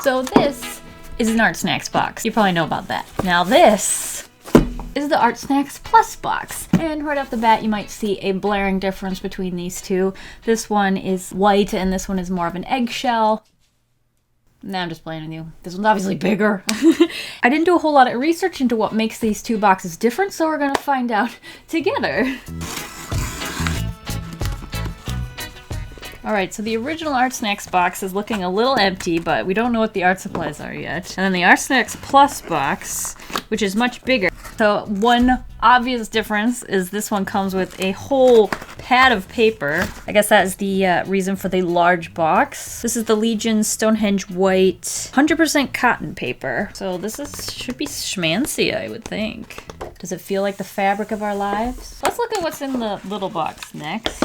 So this is an ArtSnacks box. You probably know about that. Now this is the ArtSnacks Plus box. And right off the bat, you might see a blaring difference between these two. This one is white and this one is more of an eggshell. Nah, I'm just playing with you. This one's obviously bigger. I didn't do a whole lot of research into what makes these two boxes different, so we're gonna find out together. Alright, so the original ArtSnacks box is looking a little empty, but we don't know what the art supplies are yet. And then the ArtSnacks Plus box, which is much bigger. So one obvious difference is this one comes with a whole pad of paper. I guess that is the reason for the large box. This is the Legion Stonehenge White 100% cotton paper. So this should be schmancy, I would think. Does it feel like the fabric of our lives? Let's look at what's in the little box next.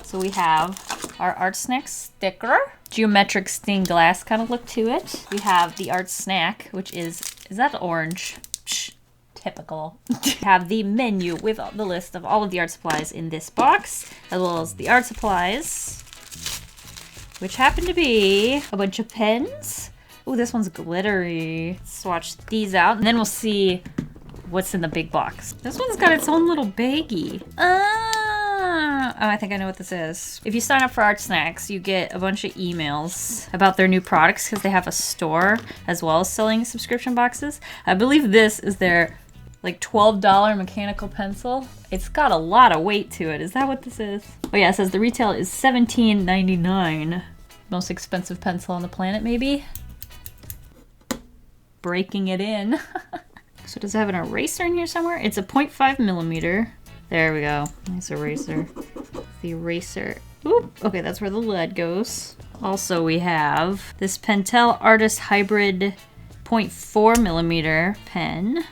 So we have our ArtSnacks sticker. Geometric stained glass kind of look to it. We have the Art Snack, which is that orange? Psh, typical. We have the menu with the list of all of the art supplies in this box, as well as the art supplies, which happen to be a bunch of pens. Ooh, this one's glittery. Let's swatch these out, and then we'll see what's in the big box. This one's got its own little baggie. Oh, I think I know what this is. If you sign up for ArtSnacks, you get a bunch of emails about their new products because they have a store as well as selling subscription boxes. I believe this is their like $12 mechanical pencil. It's got a lot of weight to it. Is that what this is? Oh yeah, it says the retail is $17.99. Most expensive pencil on the planet, maybe? Breaking it in. So does it have an eraser in here somewhere? It's a 0.5 millimeter. There we go. Nice eraser. The eraser. Oop. Okay, that's where the lead goes. Also, we have this Pentel Artist Hybrid 0.4 millimeter pen.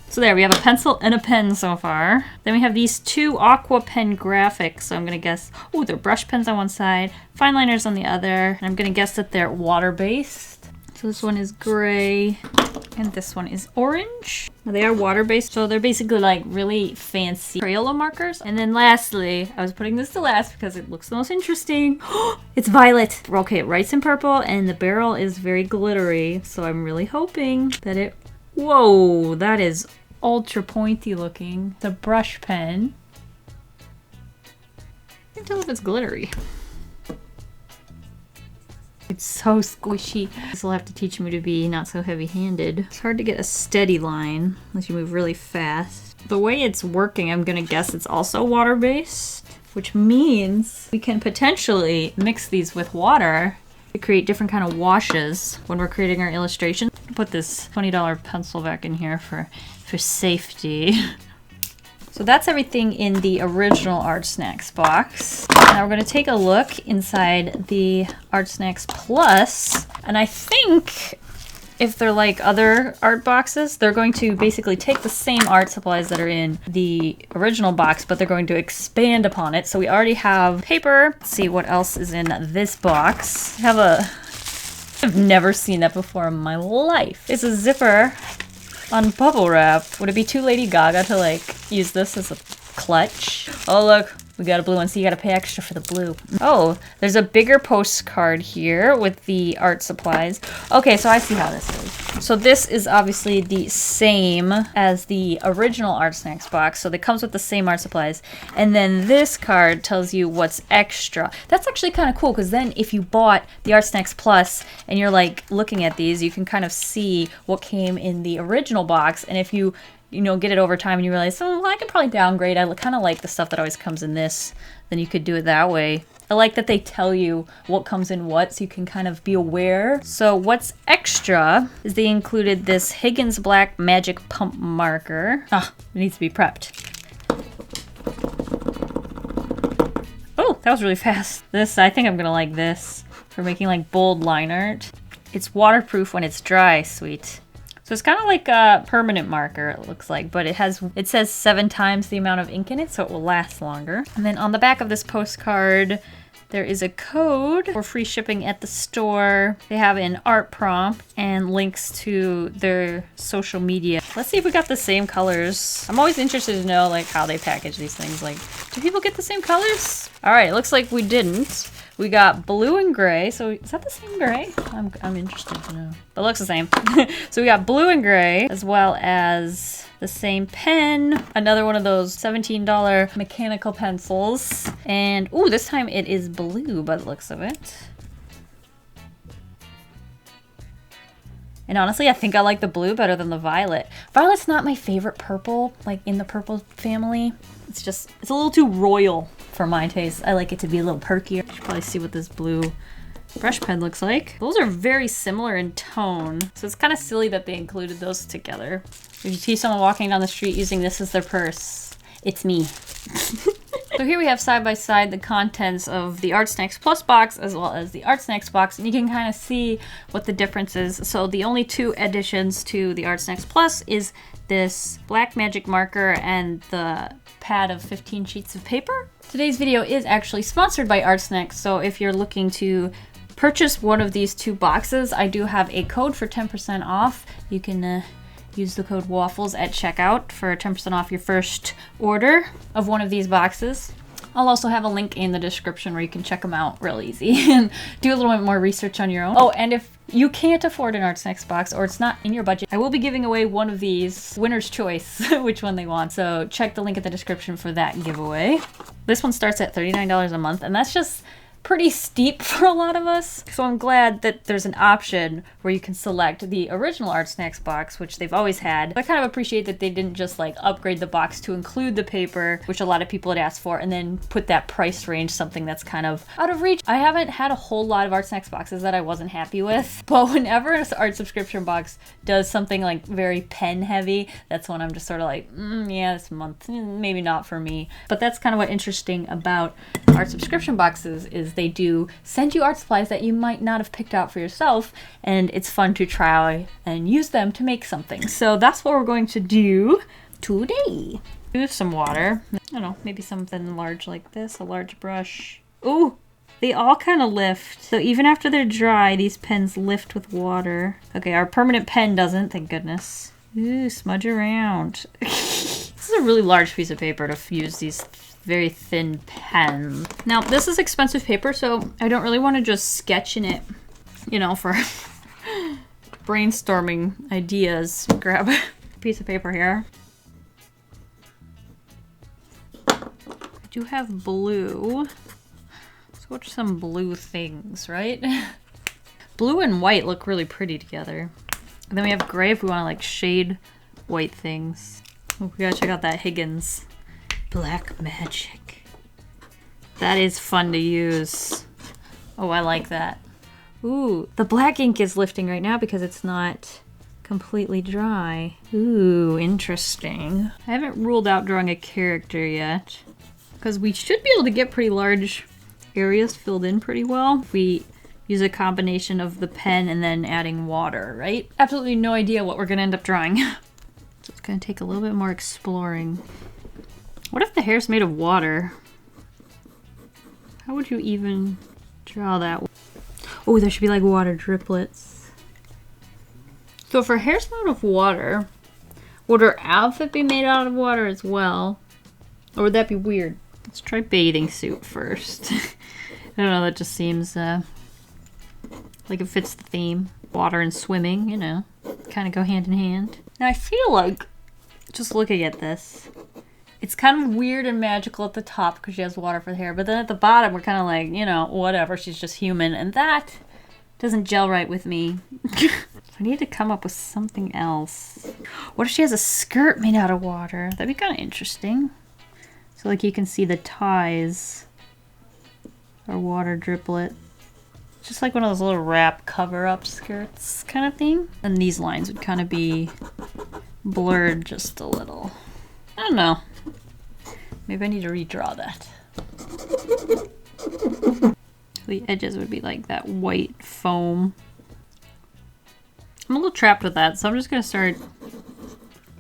So there, we have a pencil and a pen so far. Then we have these two Aqua Pen graphics. So I'm gonna guess, oh, they're brush pens on one side, fine liners on the other. And I'm gonna guess that they're water-based. So this one is gray, and this one is orange. They are water-based, so they're basically like really fancy Crayola markers. And then lastly, I was putting this to last because it looks the most interesting. It's violet. Okay, it writes in purple, and the barrel is very glittery. So I'm really hoping that it... Whoa, that is ultra pointy looking. The brush pen. I can't tell if it's glittery. It's so squishy. This will have to teach me to be not so heavy-handed. It's hard to get a steady line unless you move really fast. The way it's working, I'm gonna guess it's also water-based, which means we can potentially mix these with water to create different kind of washes when we're creating our illustration. Put this $20 pencil back in here for safety. So that's everything in the original ArtSnacks box. Now we're going to take a look inside the ArtSnacks Plus, and I think if they're like other art boxes, they're going to basically take the same art supplies that are in the original box, but they're going to expand upon it. So we already have paper. Let's see what else is in this box. I've never seen that before in my life. It's a zipper on bubble wrap. Would it be too Lady Gaga to like use this as a clutch? Oh look, we got a blue one, so you gotta pay extra for the blue. Oh, there's a bigger postcard here with the art supplies. Okay, so I see how this is. So this is obviously the same as the original ArtSnacks box, so it comes with the same art supplies. And then this card tells you what's extra. That's actually kind of cool, because then if you bought the ArtSnacks Plus and you're like looking at these, you can kind of see what came in the original box. And if you get it over time and you realize, oh, well, I could probably downgrade. I kind of like the stuff that always comes in this. Then you could do it that way. I like that they tell you what comes in what, so you can kind of be aware. So what's extra is they included this Higgins Black Magic Pump Marker. Ah, it needs to be prepped. Oh, that was really fast. I think I'm gonna like this for making like bold line art. It's waterproof when it's dry, sweet. So it's kind of like a permanent marker, it looks like, but it says 7 times the amount of ink in it, so it will last longer. And then on the back of this postcard, there is a code for free shipping at the store. They have an art prompt and links to their social media. Let's see if we got the same colors. I'm always interested to know like how they package these things. Like, do people get the same colors? All right, it looks like we didn't. We got blue and gray. So is that the same gray? I'm interested to know. It looks the same. So we got blue and gray, as well as the same pen. Another one of those $17 mechanical pencils. And ooh, this time it is blue by the looks of it. And honestly, I think I like the blue better than the violet. Violet's not my favorite purple, like in the purple family. It's a little too royal for my taste. I like it to be a little perkier. You should probably see what this blue brush pen looks like. Those are very similar in tone. So it's kind of silly that they included those together. If you see someone walking down the street using this as their purse, it's me. So here we have side by side the contents of the ArtSnacks Plus box as well as the ArtSnacks box, and you can kind of see what the difference is. So the only two additions to the ArtSnacks Plus is this black magic marker and the pad of 15 sheets of paper. Today's video is actually sponsored by ArtSnacks, so if you're looking to purchase one of these two boxes, I do have a code for 10% off. You can use the code WAFFLES at checkout for 10% off your first order of one of these boxes. I'll also have a link in the description where you can check them out real easy and do a little bit more research on your own. Oh, and if you can't afford an ArtSnacks box or it's not in your budget, I will be giving away one of these, winner's choice, which one they want. So check the link in the description for that giveaway. This one starts at $39 a month, and that's just pretty steep for a lot of us. So I'm glad that there's an option where you can select the original ArtSnacks box, which they've always had. I kind of appreciate that they didn't just like upgrade the box to include the paper, which a lot of people had asked for, and then put that price range, something that's kind of out of reach. I haven't had a whole lot of ArtSnacks boxes that I wasn't happy with, but whenever an art subscription box does something like very pen heavy, that's when I'm just sort of like, yeah, this month, maybe not for me. But that's kind of what's interesting about art subscription boxes is they do send you art supplies that you might not have picked out for yourself, and it's fun to try and use them to make something. So that's what we're going to do today. Use some water. I don't know, maybe something large like this, a large brush. Ooh, they all kind of lift. So even after they're dry, these pens lift with water. Okay, our permanent pen doesn't, thank goodness. Ooh, smudge around. This is a really large piece of paper to use these very thin pen. Now, this is expensive paper, so I don't really want to just sketch in it, you know, for brainstorming ideas. Grab a piece of paper here. I do have blue. Let's go to some blue things, right? Blue and white look really pretty together. And then we have gray if we want to like shade white things. Oh, we gotta check out that Higgins Black Magic. That is fun to use. Oh, I like that. Ooh, the black ink is lifting right now because it's not completely dry. Ooh, interesting. I haven't ruled out drawing a character yet because we should be able to get pretty large areas filled in pretty well if we use a combination of the pen and then adding water, right? Absolutely no idea what we're gonna end up drawing. So it's gonna take a little bit more exploring. What if the hair's made of water? How would you even draw that? Oh, there should be like water driplets. So if her hair's made of water, would her outfit be made out of water as well? Or would that be weird? Let's try bathing suit first. I don't know, that just seems like it fits the theme. Water and swimming, you know, kind of go hand in hand. Now I feel like, just looking at this, it's kind of weird and magical at the top because she has water for the hair, but then at the bottom we're kind of like, you know, whatever, she's just human, and that doesn't gel right with me. I need to come up with something else. What if she has a skirt made out of water? That'd be kind of interesting. So like you can see the ties are water driplet. Just like one of those little wrap cover-up skirts kind of thing. And these lines would kind of be blurred just a little. I don't know. Maybe I need to redraw that. The edges would be like that white foam. I'm a little trapped with that, so I'm just gonna start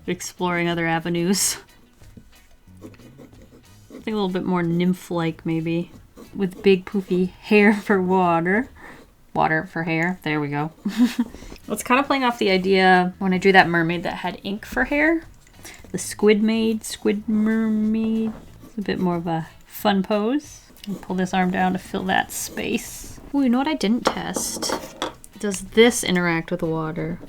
exploring other avenues. I think a little bit more nymph-like maybe. With big poofy hair for water. Water for hair. There we go. It's kind of playing off the idea when I drew that mermaid that had ink for hair. The squid mermaid. It's a bit more of a fun pose. And pull this arm down to fill that space. Ooh, you know what I didn't test? Does this interact with the water?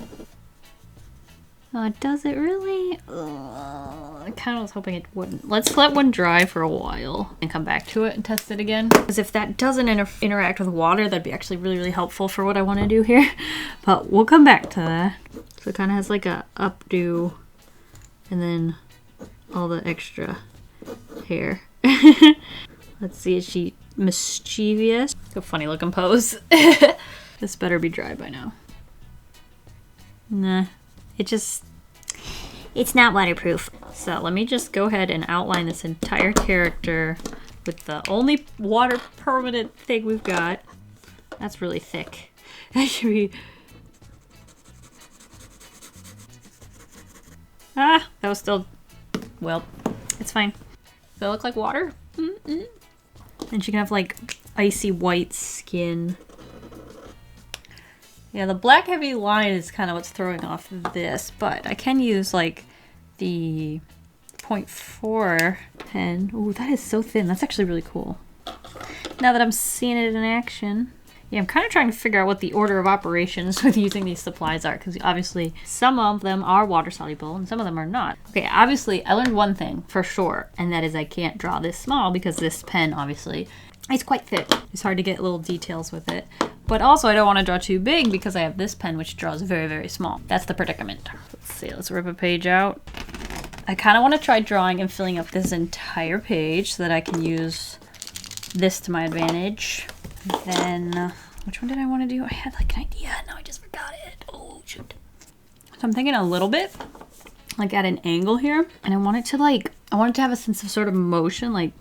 Does it really? I kind of was hoping it wouldn't. Let's let one dry for a while and come back to it and test it again. Because if that doesn't interact with water, that'd be actually really, really helpful for what I want to do here. But we'll come back to that. So it kind of has like a updo and then all the extra hair. Let's see, is she mischievous? A funny looking pose. This better be dry by now. Nah. It's not waterproof. So let me just go ahead and outline this entire character with the only water permanent thing we've got. That's really thick. That should be... Ah, that was still... Well, it's fine. Does that look like water? Mm-mm. And she can have like icy white skin. Yeah, the black heavy line is kind of what's throwing off this, but I can use like the 0.4 pen. Ooh, that is so thin. That's actually really cool. Now that I'm seeing it in action. Yeah, I'm kind of trying to figure out what the order of operations with using these supplies are, because obviously some of them are water soluble and some of them are not. Okay, obviously I learned one thing for sure, and that is I can't draw this small because this pen obviously is quite thick. It's hard to get little details with it. But also I don't want to draw too big because I have this pen which draws very, very small. That's the predicament. Let's see, let's rip a page out. I kind of want to try drawing and filling up this entire page so that I can use this to my advantage. Then, which one did I want to do? I had like an idea, now I just forgot it. Oh, shoot. So I'm thinking a little bit, like at an angle here. And I want it to have a sense of sort of motion, like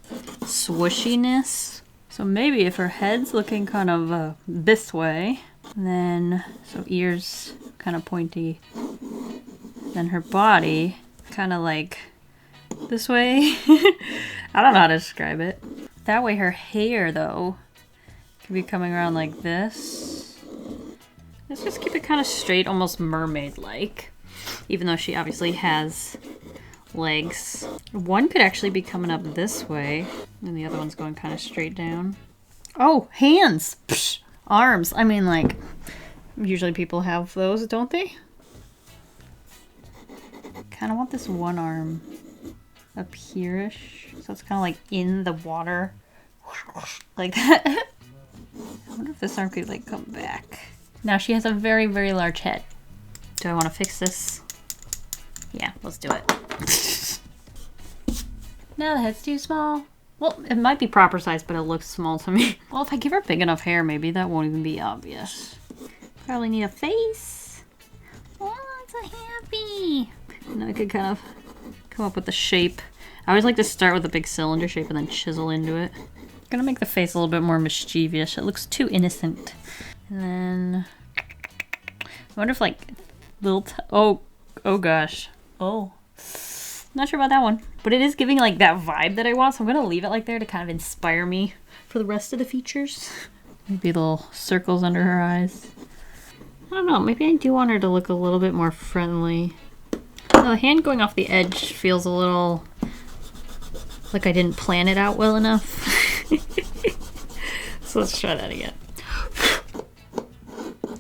swooshiness. So maybe if her head's looking kind of this way, then, so ears kind of pointy, then her body kind of like this way. I don't know how to describe it. That way her hair, though, can be coming around like this. Let's just keep it kind of straight, almost mermaid-like, even though she obviously has legs. One could actually be coming up this way, and the other one's going kind of straight down. Oh, hands! Psh, arms. I mean, like, usually people have those, don't they? Kind of want this one arm up here-ish, so it's kind of like in the water, like that. I wonder if this arm could like come back. Now she has a very, very large head. Do I want to fix this? Yeah, let's do it. No, the head's too small. Well, it might be proper size, but it looks small to me. Well, if I give her big enough hair, maybe that won't even be obvious. Probably need a face. Oh, it's so happy. And then I could kind of come up with the shape. I always like to start with a big cylinder shape and then chisel into it. I'm gonna make the face a little bit more mischievous. It looks too innocent. And then I wonder if like little oh gosh. Oh. Not sure about that one. But it is giving like that vibe that I want, so I'm gonna leave it like there to kind of inspire me for the rest of the features. Maybe little circles under her eyes. I don't know, maybe I do want her to look a little bit more friendly. Now, the hand going off the edge feels a little like I didn't plan it out well enough. So let's try that again.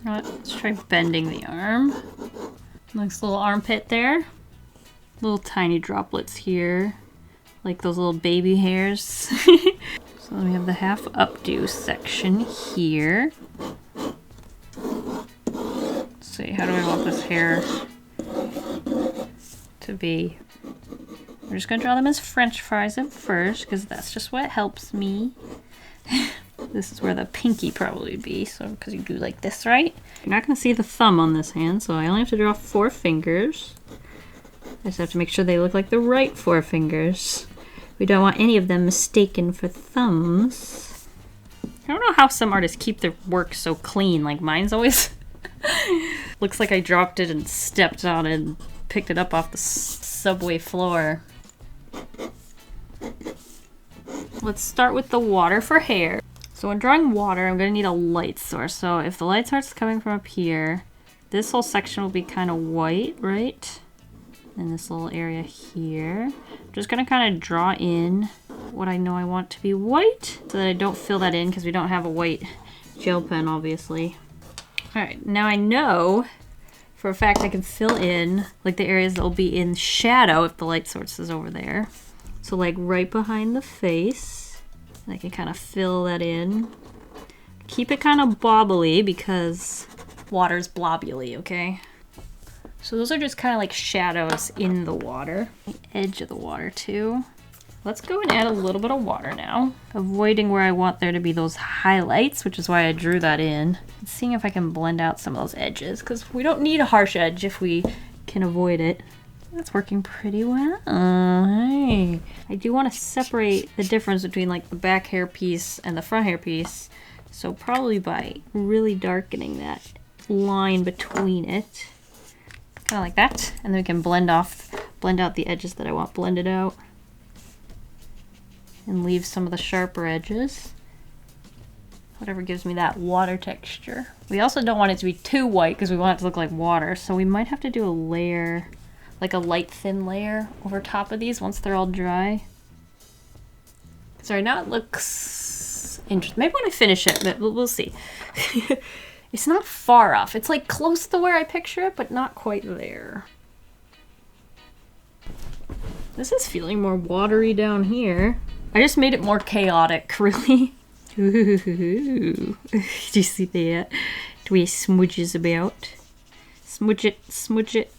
Let's try bending the arm. Nice little armpit there. Little tiny droplets here, like those little baby hairs. So then we have the half updo section here. Let's see, how do I want this hair to be? We're just gonna draw them as French fries at first, because that's just what helps me. This is where the pinky probably would be, so because you do like this, right? You're not gonna see the thumb on this hand, so I only have to draw 4 fingers. I just have to make sure they look like the right 4 fingers. We don't want any of them mistaken for thumbs. I don't know how some artists keep their work so clean, like mine's always looks like I dropped it and stepped on it and picked it up off the subway floor. Let's start with the water for hair. So when drawing water, I'm gonna need a light source. So if the light source is coming from up here, this whole section will be kind of white, right? In this little area here. I'm just gonna kind of draw in what I know I want to be white so that I don't fill that in because we don't have a white gel pen, obviously. All right, now I know for a fact I can fill in like the areas that will be in shadow if the light source is over there. So like right behind the face, and I can kind of fill that in. Keep it kind of bobbly because water's blobby, okay? So those are just kind of like shadows in the water. The edge of the water too. Let's go and add a little bit of water now, avoiding where I want there to be those highlights, which is why I drew that in. And seeing if I can blend out some of those edges, because we don't need a harsh edge if we can avoid it. That's working pretty well. Hey. I do want to separate the difference between like the back hair piece and the front hair piece. So probably by really darkening that line between it. Kind of like that. And then we can blend out the edges that I want blended out. And leave some of the sharper edges. Whatever gives me that water texture. We also don't want it to be too white because we want it to look like water. So we might have to do a layer, like a light thin layer over top of these once they're all dry. So right now it looks interesting. Maybe when I finish it, but we'll see. It's not far off. It's like close to where I picture it, but not quite there. This is feeling more watery down here. I just made it more chaotic, really. Ooh. Do you see that? The way it smudges about. Smudge it, smudge it.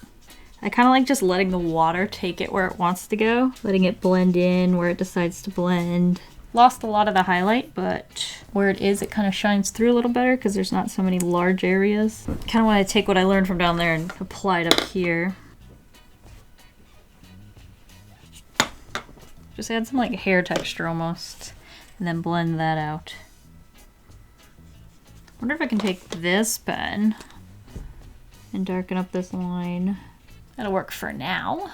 I kind of like just letting the water take it where it wants to go. Letting it blend in where it decides to blend. Lost a lot of the highlight, but where it is, it kind of shines through a little better because there's not so many large areas. Kind of want to take what I learned from down there and apply it up here. Just add some like hair texture almost, and then blend that out. Wonder if I can take this pen and darken up this line. That'll work for now.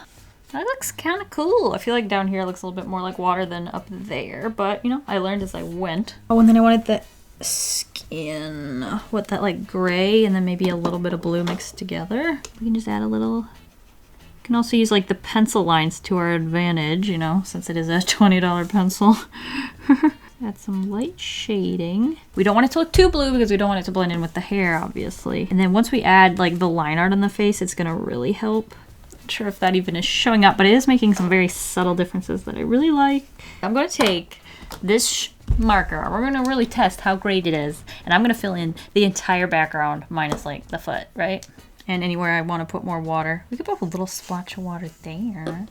That looks kind of cool. I feel like down here it looks a little bit more like water than up there, but you know, I learned as I went. Oh, and then I wanted the skin with that like gray and then maybe a little bit of blue mixed together. We can just add a little. We can also use like the pencil lines to our advantage, you know, since it is a $20 pencil. Add some light shading. We don't want it to look too blue because we don't want it to blend in with the hair, obviously. And then once we add like the line art on the face, it's gonna really help. Not sure if that even is showing up, but it is making some very subtle differences that I really like. I'm gonna take this marker. We're gonna really test how great it is. And I'm gonna fill in the entire background minus like the foot, right? And anywhere I want to put more water. We could put a little splotch of water there.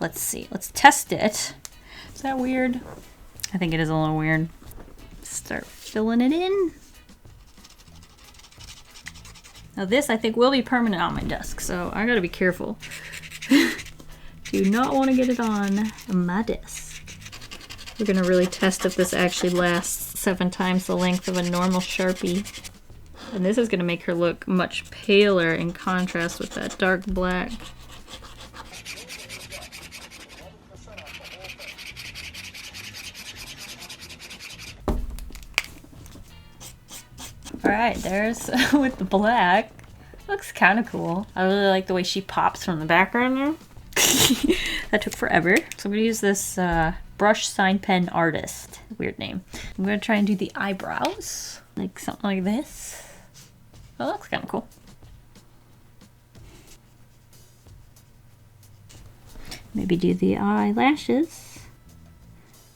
Let's see. Let's test it. Is that weird? I think it is a little weird. Start filling it in. Now this I think will be permanent on my desk, so I gotta be careful. Do not want to get it on my desk. We're gonna really test if this actually lasts 7 times the length of a normal Sharpie. And this is going to make her look much paler in contrast with that dark black. Alright, there's with the black. Looks kind of cool. I really like the way she pops from the background there. That took forever. So I'm going to use this brush sign pen artist. Weird name. I'm going to try and do the eyebrows. Like something like this. Oh, that looks kind of cool. Maybe do the eyelashes.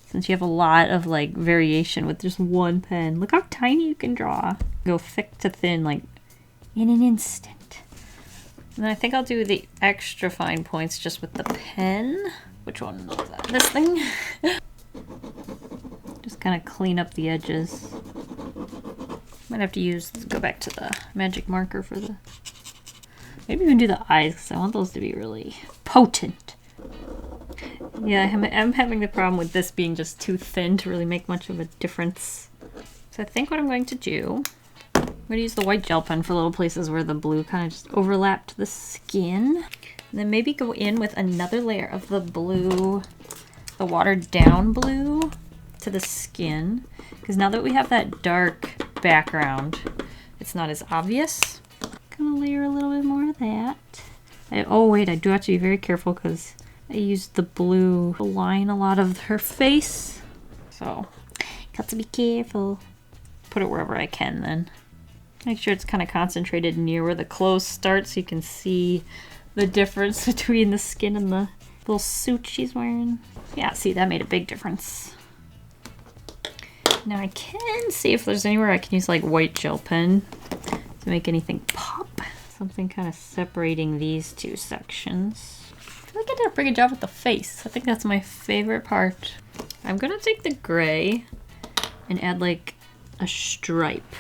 Since you have a lot of like variation with just one pen. Look how tiny you can draw. Go thick to thin like in an instant. And then I think I'll do the extra fine points just with the pen. Which one was that? This thing? Just kind of clean up the edges. Might have to go back to the magic marker for the... Maybe even do the eyes because I want those to be really potent. Yeah, I'm having the problem with this being just too thin to really make much of a difference. So I think what I'm going to do... I'm going to use the white gel pen for little places where the blue kind of just overlapped the skin. And then maybe go in with another layer of the blue, the watered down blue to the skin. Because now that we have that dark background, it's not as obvious. Gonna layer a little bit more of that. Oh wait, I do have to be very careful because I used the blue to line a lot of her face. So, got to be careful. Put it wherever I can then. Make sure it's kind of concentrated near where the clothes start so you can see the difference between the skin and the little suit she's wearing. Yeah, see, that made a big difference. Now I can see if there's anywhere I can use like white gel pen to make anything pop. Something kind of separating these two sections. I feel like I did a pretty good job with the face. I think that's my favorite part. I'm gonna take the gray and add like a stripe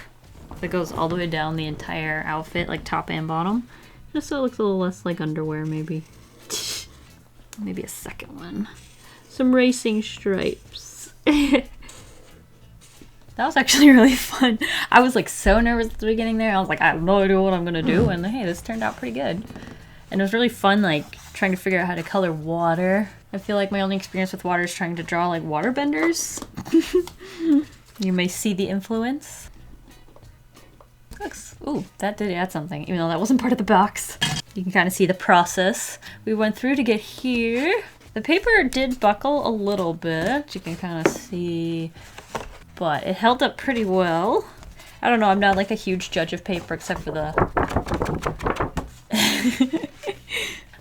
that goes all the way down the entire outfit, like top and bottom. Just so it looks a little less like underwear, maybe. Maybe a second one. Some racing stripes. That was actually really fun. I was like so nervous at the beginning there. I was like, I have no idea what I'm gonna do. And hey, this turned out pretty good. And it was really fun, like trying to figure out how to color water. I feel like my only experience with water is trying to draw like water benders. You may see the influence. Looks, ooh, that did add something, even though that wasn't part of the box. You can kind of see the process we went through to get here. The paper did buckle a little bit. You can kind of see, but it held up pretty well. I don't know, I'm not like a huge judge of paper except for the...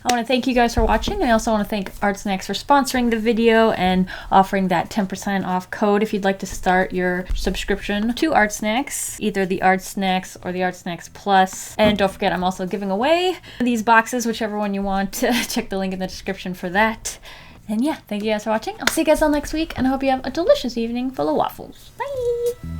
I want to thank you guys for watching. I also want to thank ArtSnacks for sponsoring the video and offering that 10% off code if you'd like to start your subscription to ArtSnacks, either the ArtSnacks or the ArtSnacks Plus. And don't forget, I'm also giving away these boxes, whichever one you want. Check the link in the description for that. And yeah, thank you guys for watching. I'll see you guys all next week, and I hope you have a delicious evening full of waffles. Bye!